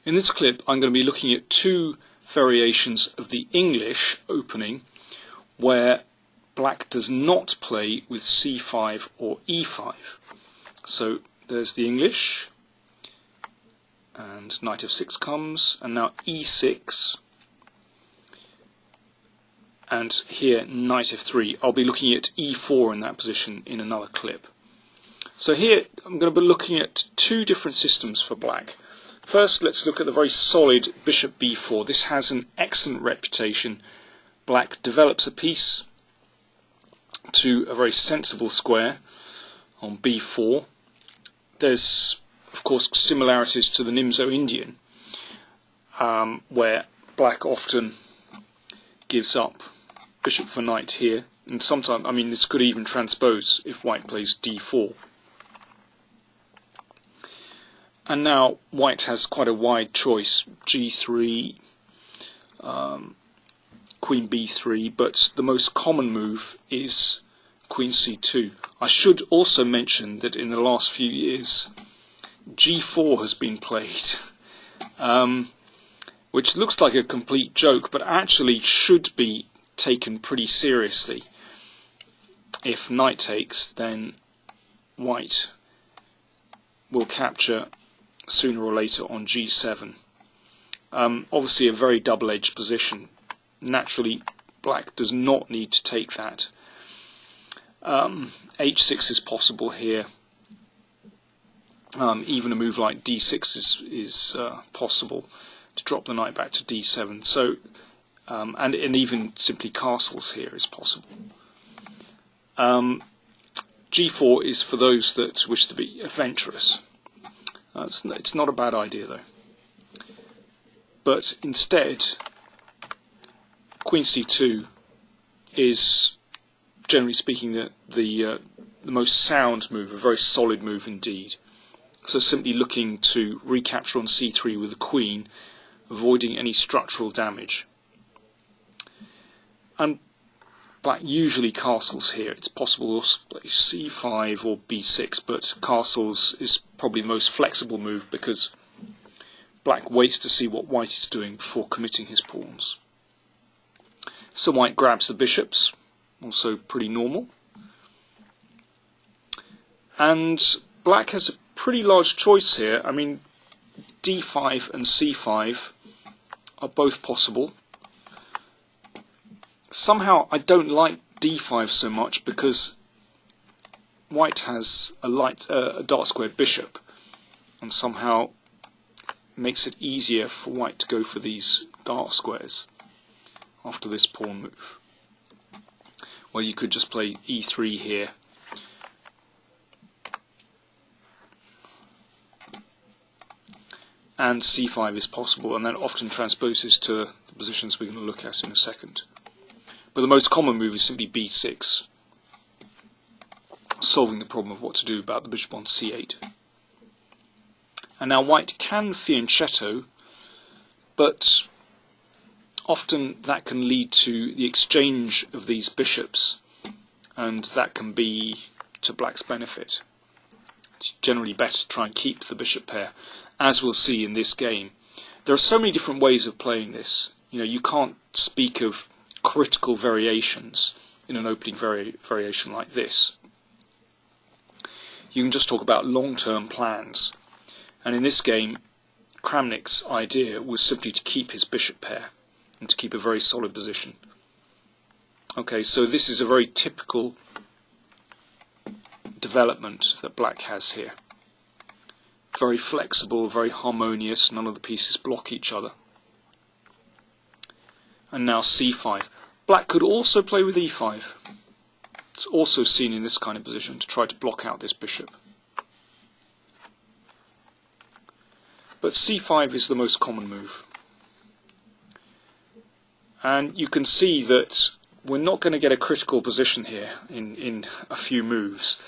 In this clip I'm going to be looking at two variations of the English opening where black does not play with c5 or e5. So there's the English, and knight f6 comes, and now e6, and here knight f3. I'll be looking at e4 in that position in another clip. So here I'm going to be looking at two different systems for black. First, let's look at the very solid bishop b4. This has an excellent reputation. Black develops a piece to a very sensible square on b4. There's, of course, similarities to the Nimzo-Indian, where black often gives up bishop for knight here, and sometimes, I mean, this could even transpose if white plays d4. And now white has quite a wide choice, g3, queen b3, but the most common move is queen c2. I should also mention that in the last few years g4 has been played, which looks like a complete joke, but actually should be taken pretty seriously. If knight takes, then white will capture sooner or later on g7. Obviously a very double-edged position. Naturally black does not need to take that. h6 is possible here. Even a move like d6 is possible to drop the knight back to d7. So and even simply castles here is possible. g4 is for those that wish to be adventurous. It's not a bad idea though. But instead, queen c2 is, generally speaking, the most sound move, a very solid move indeed. So simply looking to recapture on c3 with the queen, avoiding any structural damage. And black usually castles here. It's possible to play c5 or b6, but castles is probably the most flexible move because black waits to see what white is doing before committing his pawns. So white grabs the bishops, also pretty normal. And black has a pretty large choice here. I mean, d5 and c5 are both possible. Somehow I don't like d5 so much because white has a dark squared bishop, and somehow makes it easier for white to go for these dark squares after this pawn move. Well, you could just play e3 here. And c5 is possible, and that often transposes to the positions we're going to look at in a second. But the most common move is simply b6, solving the problem of what to do about the bishop on c8. And now white can fianchetto, but often that can lead to the exchange of these bishops, and that can be to black's benefit. It's generally better to try and keep the bishop pair, as we'll see in this game. There are so many different ways of playing this. You know, you can't speak of critical variations in an opening variation like this. You can just talk about long-term plans. And in this game, Kramnik's idea was simply to keep his bishop pair and to keep a very solid position. Okay, so this is a very typical development that black has here. Very flexible, very harmonious, none of the pieces block each other. And now c5. Black could also play with e5. It's also seen in this kind of position to try to block out this bishop. But c5 is the most common move. And you can see that we're not going to get a critical position here in a few moves.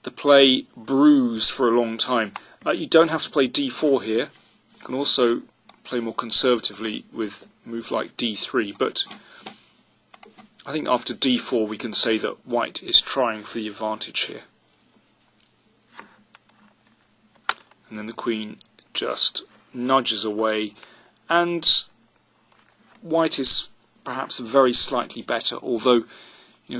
The play brews for a long time. You don't have to play d4 here. You can also play more conservatively with a move like d3, but I think after d4 we can say that white is trying for the advantage here. And then the queen just nudges away, and white is perhaps very slightly better, although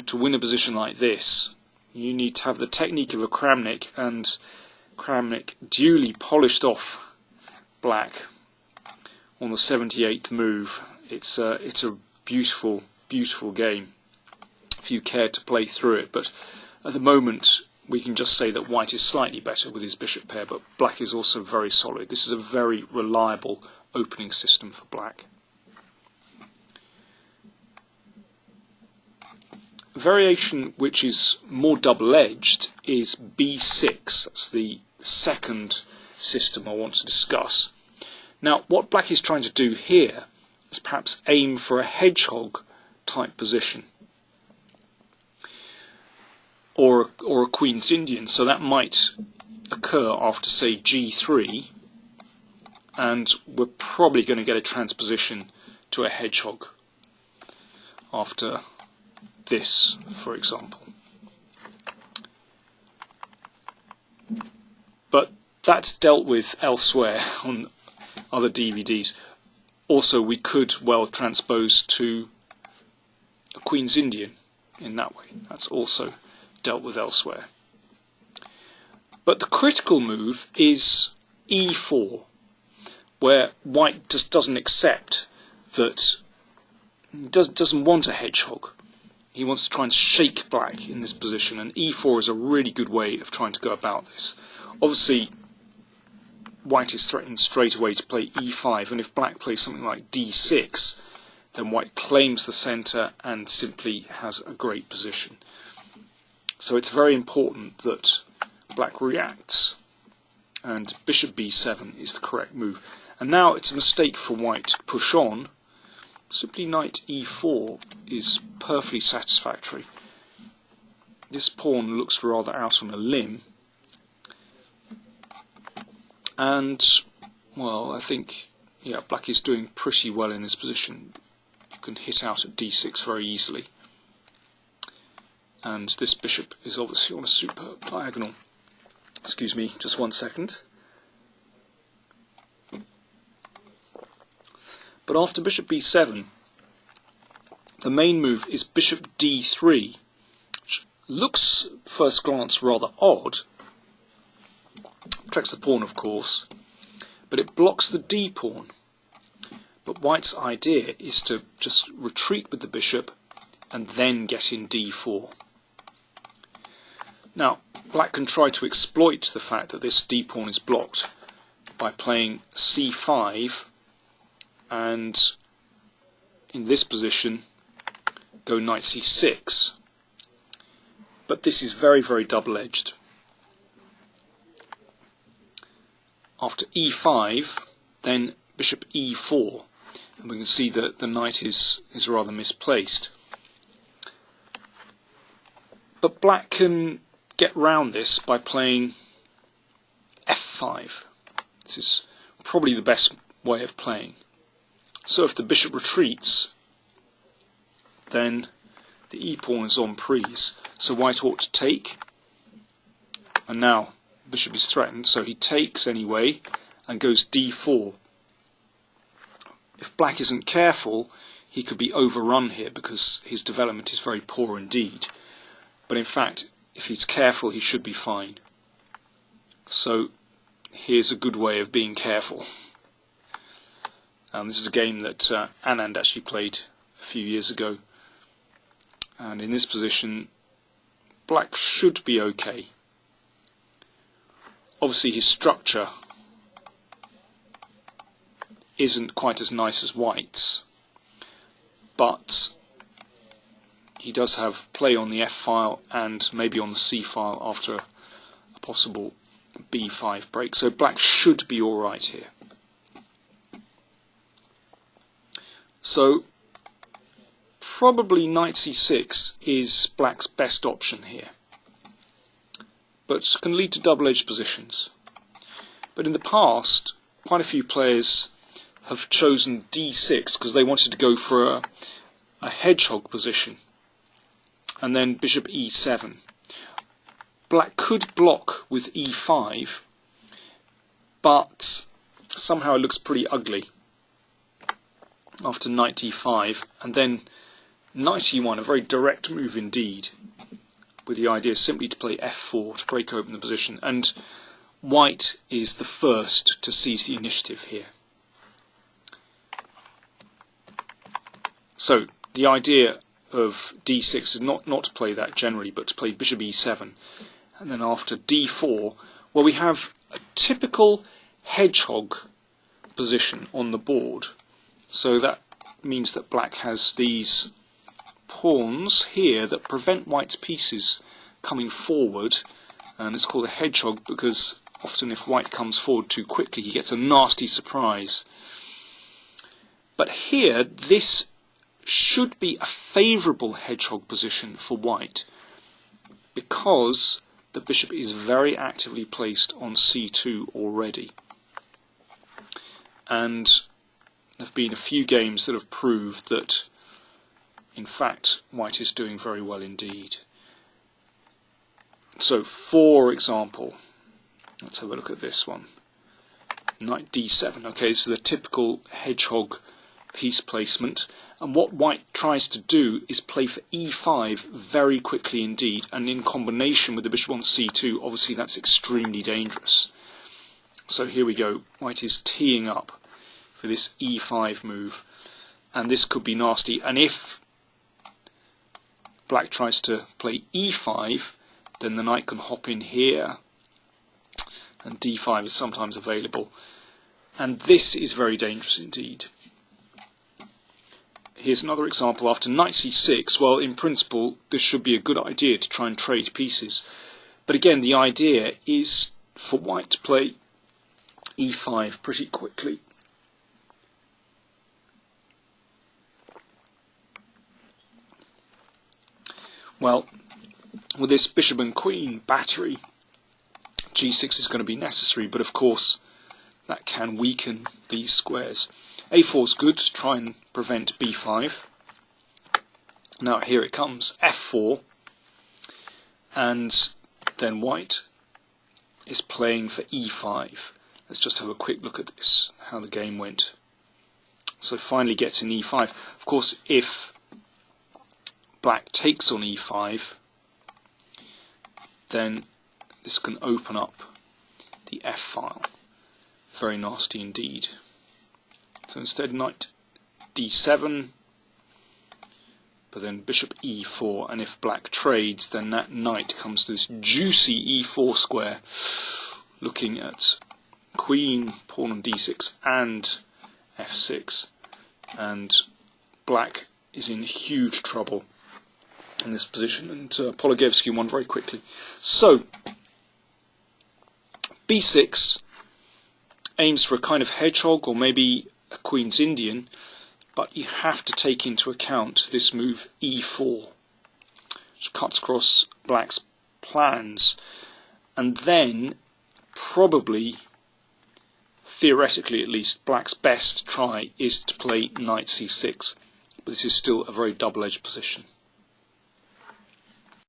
to win a position like this you need to have the technique of a Kramnik, and Kramnik duly polished off black on the 78th move. It's a beautiful, beautiful game if you care to play through it, but at the moment we can just say that white is slightly better with his bishop pair, but black is also very solid. This is a very reliable opening system for black. A variation which is more double-edged is b6. That's the second system I want to discuss. Now, what black is trying to do here is perhaps aim for a hedgehog type position, or a Queen's Indian, so that might occur after, say, g3, and we're probably going to get a transposition to a hedgehog after this, for example. But that's dealt with elsewhere on other DVDs. Also, we could well transpose to a Queen's Indian in that way. That's also dealt with elsewhere. But the critical move is e4, where white just doesn't accept that, doesn't want a hedgehog. He wants to try and shake black in this position, and e4 is a really good way of trying to go about this. Obviously, white is threatened straight away to play e5, and if black plays something like d6, then white claims the centre and simply has a great position. So it's very important that black reacts, and bishop b7 is the correct move. And now it's a mistake for white to push on. Simply knight e4 is perfectly satisfactory. This pawn looks rather out on a limb, and well, I think black is doing pretty well in this position. You can hit out at d6 very easily, and this bishop is obviously on a superb diagonal. Excuse me, just 1 second. But after bishop b7, the main move is bishop d3, which looks, first glance, rather odd. Protects the pawn, of course, but it blocks the d pawn. But white's idea is to just retreat with the bishop and then get in d4. Now, black can try to exploit the fact that this d pawn is blocked by playing c5, and in this position go knight c6, but this is very, very double-edged. After e5, then bishop e4, and we can see that the knight is rather misplaced. But black can get round this by playing f5. This is probably the best way of playing. So if the bishop retreats, then the e-pawn is en prise. So white ought to take, and now bishop is threatened, so he takes anyway and goes d4. If black isn't careful, he could be overrun here because his development is very poor indeed. But in fact, if he's careful, he should be fine. So here's a good way of being careful. This is a game that Anand actually played a few years ago, and in this position black should be okay. Obviously his structure isn't quite as nice as white's, but he does have play on the f file and maybe on the c file after a possible b5 break, so black should be alright here. So probably knight c6 is black's best option here, but can lead to double-edged positions. But in the past, quite a few players have chosen d6 because they wanted to go for a hedgehog position, and then bishop e7. Black could block with e5, but somehow it looks pretty ugly after knight d5, and then knight e1, a very direct move indeed, with the idea simply to play f4 to break open the position, and white is the first to seize the initiative here. So the idea of d6 is not to play that generally, but to play bishop e7, and then after d4, well, we have a typical hedgehog position on the board. So that means that black has these pawns here that prevent white's pieces coming forward, and it's called a hedgehog because often if white comes forward too quickly he gets a nasty surprise. But here this should be a favourable hedgehog position for white because the bishop is very actively placed on c2 already, and there have been a few games that have proved that in fact white is doing very well indeed. So for example, let's have a look at this one. Knight d7. Okay, this is a typical hedgehog piece placement, and what white tries to do is play for e5 very quickly indeed, and in combination with the bishop on c2, obviously that's extremely dangerous. So here we go, white is teeing up for this e5 move, and this could be nasty, and if black tries to play e5, then the knight can hop in here, and d5 is sometimes available, and this is very dangerous indeed. Here's another example after knight c6. Well, in principle this should be a good idea to try and trade pieces, but again the idea is for white to play e5 pretty quickly. Well, with this bishop and queen battery, g6 is going to be necessary, but of course that can weaken these squares. a4 is good to try and prevent b5. Now here it comes, f4, and then white is playing for e5. Let's just have a quick look at this, how the game went. So finally gets in e5. Of course, if black takes on e5, then this can open up the f file. Very nasty indeed. So instead knight d7, but then bishop e4, and if black trades then that knight comes to this juicy e4 square, looking at queen, pawn on d6 and f6, and black is in huge trouble in this position, and Polagevsky won very quickly. So b6 aims for a kind of hedgehog or maybe a Queen's Indian, but you have to take into account this move e4, which cuts across black's plans, and then probably, theoretically at least, black's best try is to play knight c6, but this is still a very double-edged position.